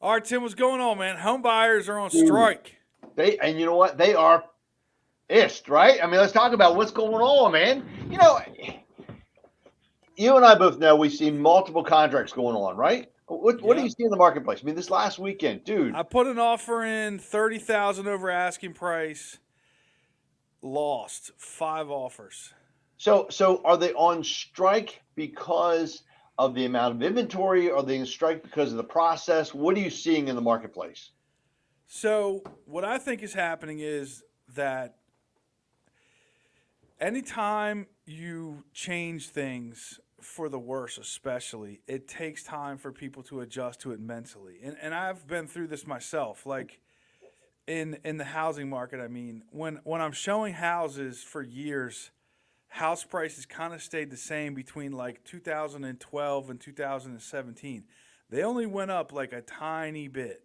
All right, Tim, what's going on, man? Home buyers are on Dude, strike. and you know what? They are pissed, right? I mean, let's talk about what's going on, man. You know, you and I both know we've seen multiple contracts going on, right? What do you Yep. see in the marketplace? I mean, this last weekend, dude. I put an offer in 30,000 over asking price, lost 5 offers. So are they on strike because of the amount of inventory? Are they on strike because of the process? What are you seeing in the marketplace? So, what I think is happening is that anytime you change things for the worse, especially, it takes time for people to adjust to it mentally. And I've been through this myself. Like, in the housing market, I mean, when I'm showing houses for years, house prices kind of stayed the same between like 2012 and 2017. They only went up like a tiny bit.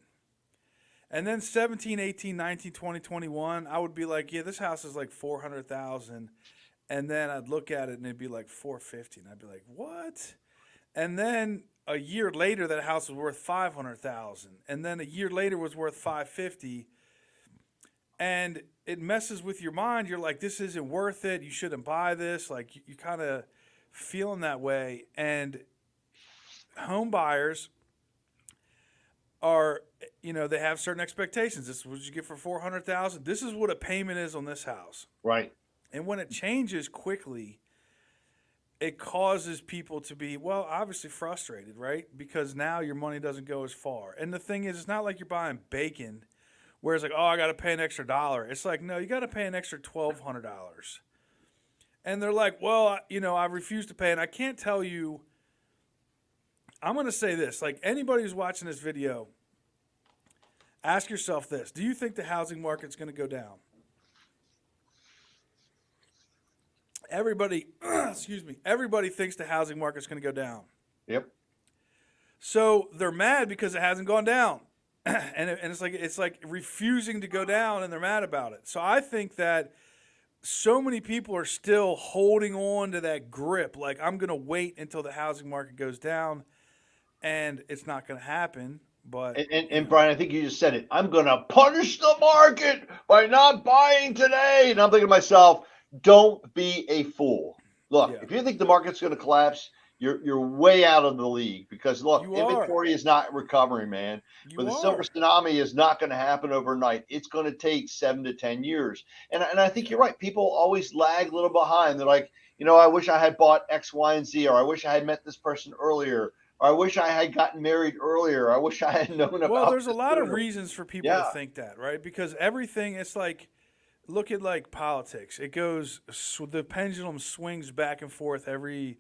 And then 17, 18, 19, 20, 21, I would be like, yeah, this house is like 400,000. And then I'd look at it and it'd be like 450, and I'd be like, what? And then a year later that house was worth 500,000. And then a year later was worth 550, and it messes with your mind. You're like, this isn't worth it. You shouldn't buy this. Like you kind of feeling that way. And home buyers are, they have certain expectations. This is what you get for 400,000. This is what a payment is on this house. Right. And when it changes quickly, it causes people to be, well, obviously frustrated, right? Because now your money doesn't go as far. And the thing is, it's not like you're buying bacon where it's like, oh, I got to pay an extra dollar. It's like, no, you got to pay an extra $1,200. And they're like, well, I refuse to pay. And I can't tell you, I'm going to say this, like anybody who's watching this video, ask yourself this. Do you think the housing market's going to go down? Everybody, excuse me, everybody thinks the housing market's going to go down. Yep. So they're mad because it hasn't gone down. And it's like refusing to go down, and they're mad about it. So I think that so many people are still holding on to that grip. Like, I'm going to wait until the housing market goes down, and it's not going to happen. But, And Brian, I think you just said it. I'm going to punish the market by not buying today. And I'm thinking to myself, don't be a fool. Look, yeah, if you think the market's going to collapse, you're way out of the league because look, you are. inventory is not recovering, man. But You the silver are. tsunami is not going to happen overnight. It's going to take 7 to 10 years. And I think Yeah. you're right. People always lag a little behind. They're like, I wish I had bought X, Y, and Z, or I wish I had met this person earlier, or I wish I had gotten married earlier. I wish I had known Well, about there's a this lot of sooner. reasons for people to Yeah, think that, right? Because everything, it's like, look at like politics. It goes, the pendulum swings back and forth every,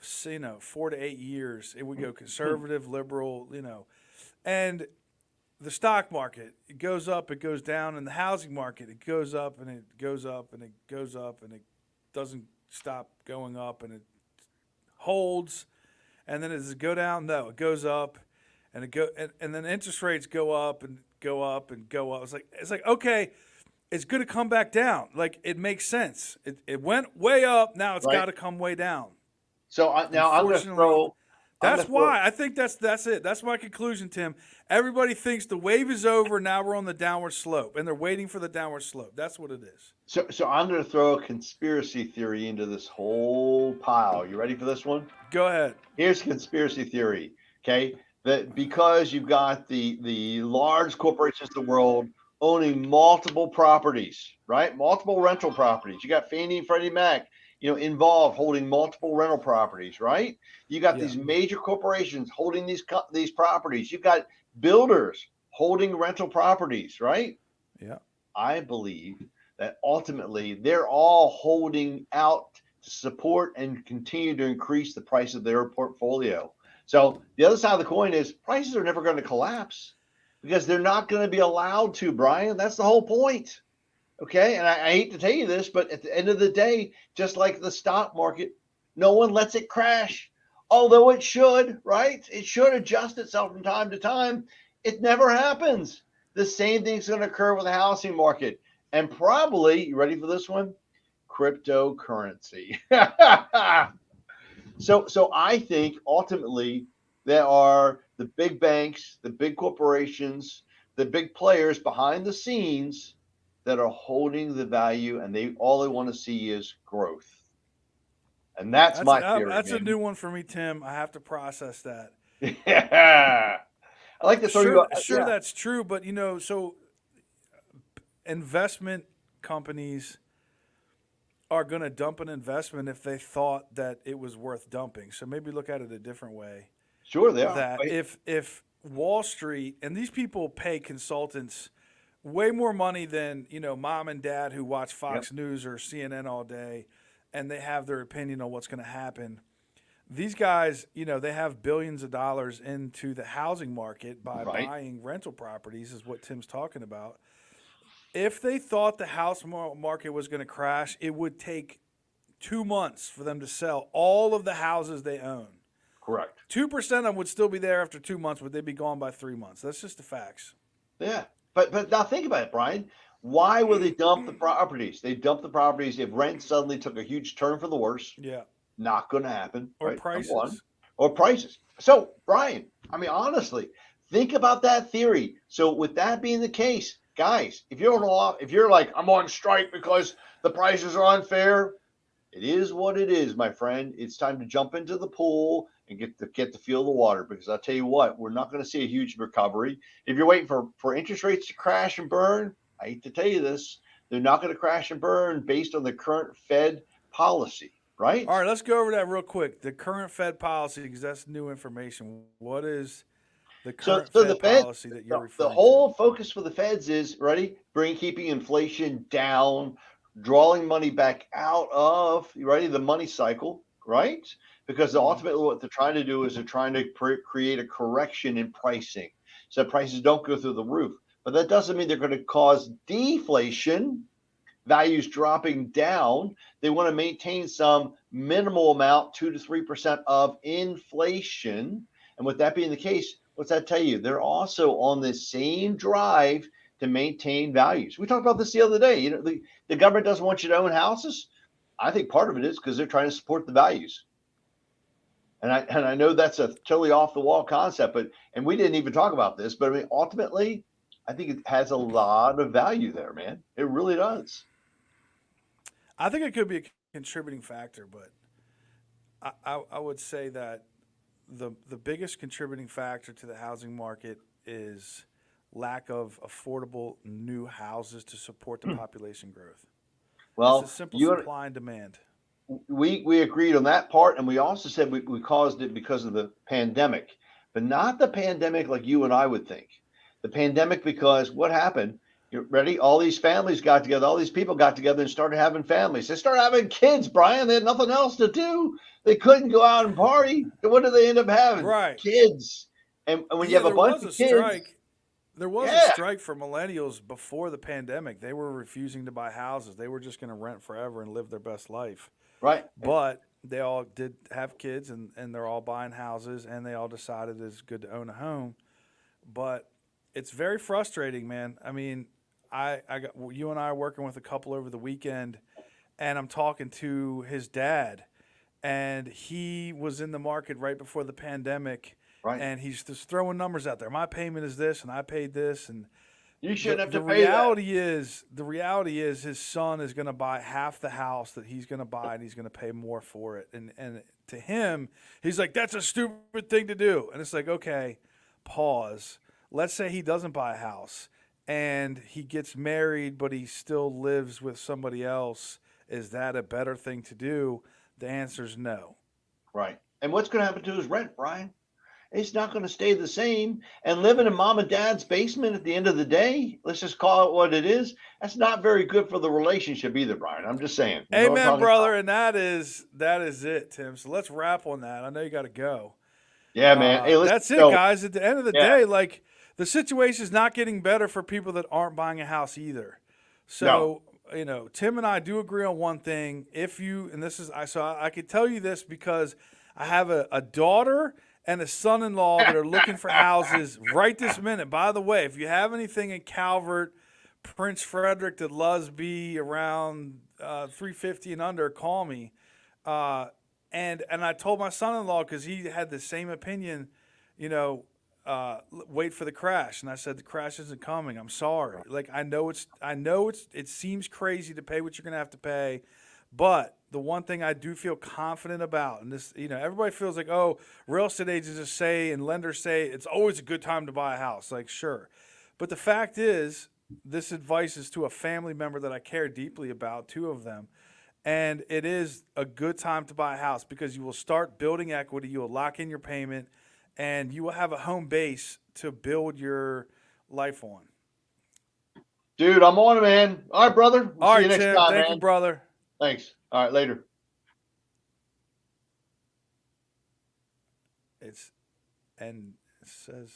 4 to 8 years. It would go conservative, liberal, and the stock market, it goes up, it goes down, and the housing market, it goes up and it goes up and it goes up and it doesn't stop going up, and it holds. And then does it go down? No, it goes up, and and then interest rates go up and go up and go up. It's like okay, it's going to come back down. Like, it makes sense. It went way up. Now it's got right. to come way down. So now Unfortunately, I'm that's going to throw. why I think that's it. That's my conclusion, Tim. Everybody thinks the wave is over. Now we're on the downward slope, and they're waiting for the downward slope. That's what it is. So I'm going to throw a conspiracy theory into this whole pile. You ready for this one? Go ahead. Here's conspiracy theory. Okay, that because you've got the large corporations of the world owning multiple properties, right? Multiple rental properties. You got Fannie and Freddie Mac, involved holding multiple rental properties, right? You got Yeah. these major corporations holding these properties. You've got builders holding rental properties, right? Yeah. I believe that ultimately they're all holding out to support and continue to increase the price of their portfolio. So the other side of the coin is prices are never going to collapse because they're not going to be allowed to, Brian. That's the whole point. Okay. And I hate to tell you this, but at the end of the day, just like the stock market, no one lets it crash. Although it should, right? It should adjust itself from time to time. It never happens. The same thing's going to occur with the housing market. And probably, you ready for this one? Cryptocurrency. So I think ultimately there are the big banks, the big corporations, the big players behind the scenes that are holding the value, and all they want to see is growth. And that's my theory, That's a man. new one for me, Tim. I have to process that. Yeah. I like to throw you. Sure, Yeah, that's true, but so investment companies are going to dump an investment if they thought that it was worth dumping. So maybe look at it a different way. sure they are. That if Wall Street, and these people pay consultants way more money than mom and dad who watch Yep. Fox News or CNN all day, and they have their opinion on what's going to happen. These guys, they have billions of dollars into the housing market by Right. buying rental properties, is what Tim's talking about. If they thought the house market was going to crash, it would take 2 months for them to sell all of the houses they own. Correct. 2% of them would still be there after 2 months, but they'd be gone by 3 months. That's just the facts. Yeah. But now think about it, Brian. Why would they dump the properties? They dump the properties if rent suddenly took a huge turn for the worse. Yeah. Not going to happen. Or Right. Number one. prices. Or prices. So, Brian, I mean, honestly, think about that theory. So, with that being the case, guys, if you're like, I'm on strike because the prices are unfair, it is what it is, my friend. It's time to jump into the pool and get to feel the water, because I'll tell you what, we're not going to see a huge recovery. If you're waiting for interest rates to crash and burn, I hate to tell you this, they're not going to crash and burn based on the current Fed policy, right? All right, let's go over that real quick. The current Fed policy, because that's new information. What is the current So the Fed Fed, policy that you're the referring whole focus for the Feds is ready, keeping inflation down, drawing money back out of the money cycle, right? Because ultimately what they're trying to do is they're trying to create a correction in pricing, so that prices don't go through the roof. But that doesn't mean they're going to cause deflation, values dropping down. They want to maintain some minimal amount, 2 to 3% of inflation. And with that being the case, what's that tell you? They're also on the same drive to maintain values. We talked about this the other day. The government doesn't want you to own houses. I think part of it is because they're trying to support the values. And I know that's a totally off the wall concept, and we didn't even talk about this, but I mean, ultimately, I think it has a lot of value there, man. It really does. I think it could be a contributing factor, but I would say that the biggest contributing factor to the housing market is lack of affordable new houses to support the population growth. It's a Well, simple supply and demand. we agreed on that part, and we also said we caused it because of the pandemic, but not the pandemic like you and I would think. The pandemic because what happened? You ready? All these families got together. All these people got together and started having families. They started having kids, Brian. They had nothing else to do. They couldn't go out and party. So what did they end up having? Right. Kids. And when you Yeah, have a there bunch was a of kids, strike. There was a yeah, strike for millennials before the pandemic. They were refusing to buy houses. They were just going to rent forever and live their best life. right. But they all did have kids, and they're all buying houses, and they all decided it's good to own a home. But it's very frustrating, man. I mean, I got you and I are working with a couple over the weekend, and I'm talking to his dad, and he was in the market right before the pandemic, Right. and he's just throwing numbers out there. My payment is this, and I paid this, and You shouldn't have the to pay that. reality is his son is going to buy half the house that he's going to buy, and he's going to pay more for it. And to him, he's like, that's a stupid thing to do. And it's like, okay, pause. Let's say he doesn't buy a house and he gets married, but he still lives with somebody else. Is that a better thing to do? The answer is no. Right. And what's going to happen to his rent, Brian? It's not going to stay the same. And living in mom and dad's basement at the end of the day, let's just call it what it is. That's not very good for the relationship either, Brian. I'm just saying. You know what I'm Amen, talking brother. about? And that is it, Tim. So let's wrap on that. I know you got to go. Yeah, man. Hey, listen. That's it, So, guys. At the end of the yeah, day, like the situation is not getting better for people that aren't buying a house either. no, So, Tim and I do agree on one thing. If you, and this is, I could tell you this because I have a daughter and a son-in-law that are looking for houses right this minute. By the way, if you have anything in Calvert, Prince Frederick to Lusby around 350 and under, call me. And I told my son-in-law, because he had the same opinion, wait for the crash. And I said, the crash isn't coming. I'm sorry. Like, it seems crazy to pay what you're going to have to pay. But the one thing I do feel confident about, and this, everybody feels like, oh, real estate agents just say and lenders say it's always a good time to buy a house. Like, sure. But the fact is, this advice is to a family member that I care deeply about, two of them. And it is a good time to buy a house because you will start building equity, you will lock in your payment, and you will have a home base to build your life on. Dude, I'm on it, man. All right, brother. We'll All see right, you next Tim. time, Thank man. you, brother. Thanks. All right, later. And it says